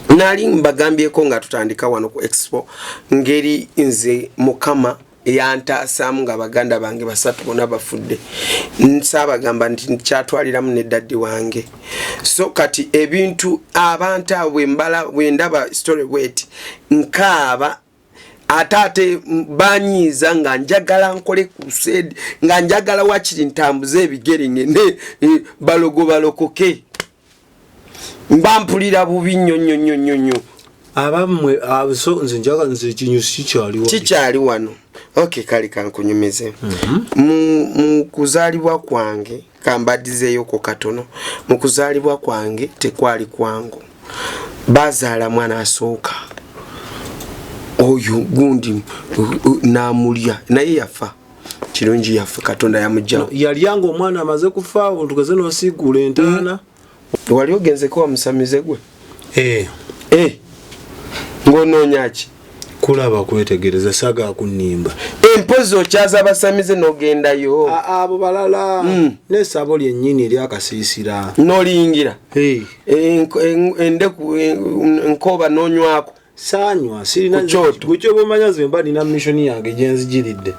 nali mbagambyeko nga tutandika wano ku expo ngeri nze mukama yantaasaamu nga baganda bange basatu bonna bafudde nsaabagamba nti kyatwaliramu ne daddi wange so kati ebintu abantu abo bwe ndaba story wet nkaaba atate banyiza nga njagala nkole crusade nga njagala wakiri ntambuze ebigere ngende balokoke mbampulira bubi nnyo abamwe abuso nze njaga nze kinyusi kikyali wano okay kali kankunyumize mu kuzalibwa kwange kambadizeyo ko katono mu kuzalibwa kwange tekwali kwangu bazaala mwana asooka oyo gundi namulya naye yafa kirungi yafa katonda yamujja yali yango omwana amaze kufa tugeze no sigula entaana wali ogenze ko amusamize gwe ngononyaki kulaba kwetegereza saga kunimba empozo okyaza abasamize nogendayo abo balala nesabo lyennyini eri akasiisira nolingira endeku nkoba nonywako sanywa sirina gwe bomanya zemba nina mission yange gyenzigiridde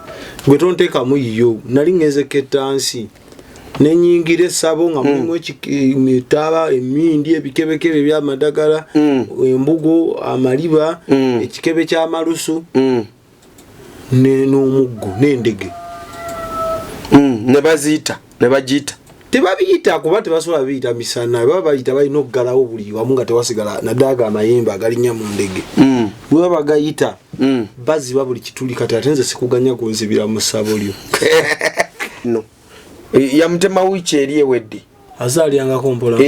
gwe tonteekamu yiyo nali ngeze ketansi nenyingire sabo nga mulimu emitaba emindi ebikebekebe byamadagala embugo amaliba ekikebe ky'amalusu n'omuggo n'endege ne bagiyita tebabiyita kuba tebasobola biyita misana baba bayita balina okuggalawo buli wamu nga tewasigala naddaaga amayembe agalinnya mu ndege bwe baba bagayita baziba buli kituli kati ate nze sikuganya kunzibira mu ssabo lyo yamutema wiiki eri ewedde azaalyangako mpola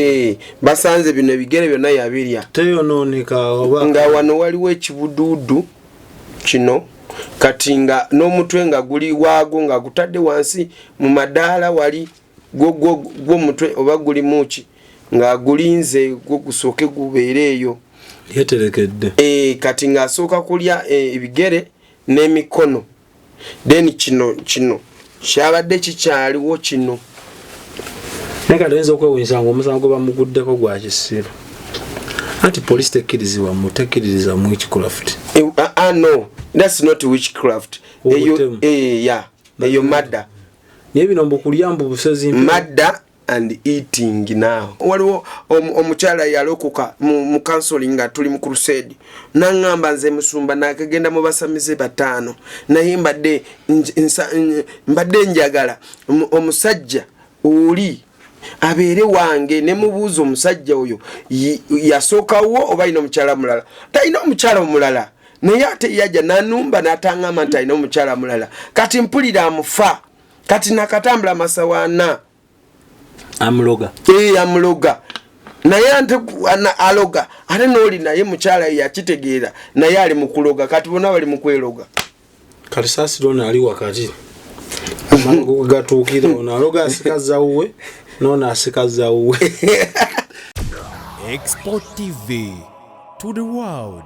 basanze bino ebigere byonna yabirya teyonooneka nga wano waliwo ekibuduudu kino kati nga n'omutwe nga guli waago nga gutadde wansi mu madaala wali gw'omutwe oba guli muki nga gulinze gwo gusooke gubeere eyo yeterekedde kati nga asooka kulya ebigere n'emikono then kino kyabadde kikyaliwo kino neka tenza okwewunyisa nga omusango bamuguddeko gwa kisiru anti police tekirizibwa mutekiririza mu witchcraft no that's not witchcraft eyo madda naye bino mbukulya mbu busezi madda and eating now waliwo omukyala yalokoka mu counseling nga tuli mu crusade nangamba nze musumba nakagenda mu basamize batano naye mbadde njagala omusajja oli abeere wange ne mubuuza omusajja oyo yasookawo oba ino omukyala mulala talina omukyala omulala naye ate yajja nanumba natangamba nti alina omukyala mulala kati mpulira amufa kati nakatambula masawana amuloga amuloga naye ante aloga ate n'oli naye mukyala yakitegeera naye ali mu kuloga kati bonna bali mu kweloga kati saasirona ali wakati gatuukira ono aloga asikaza wuwe nono asikaza wuwe Export TV to the world.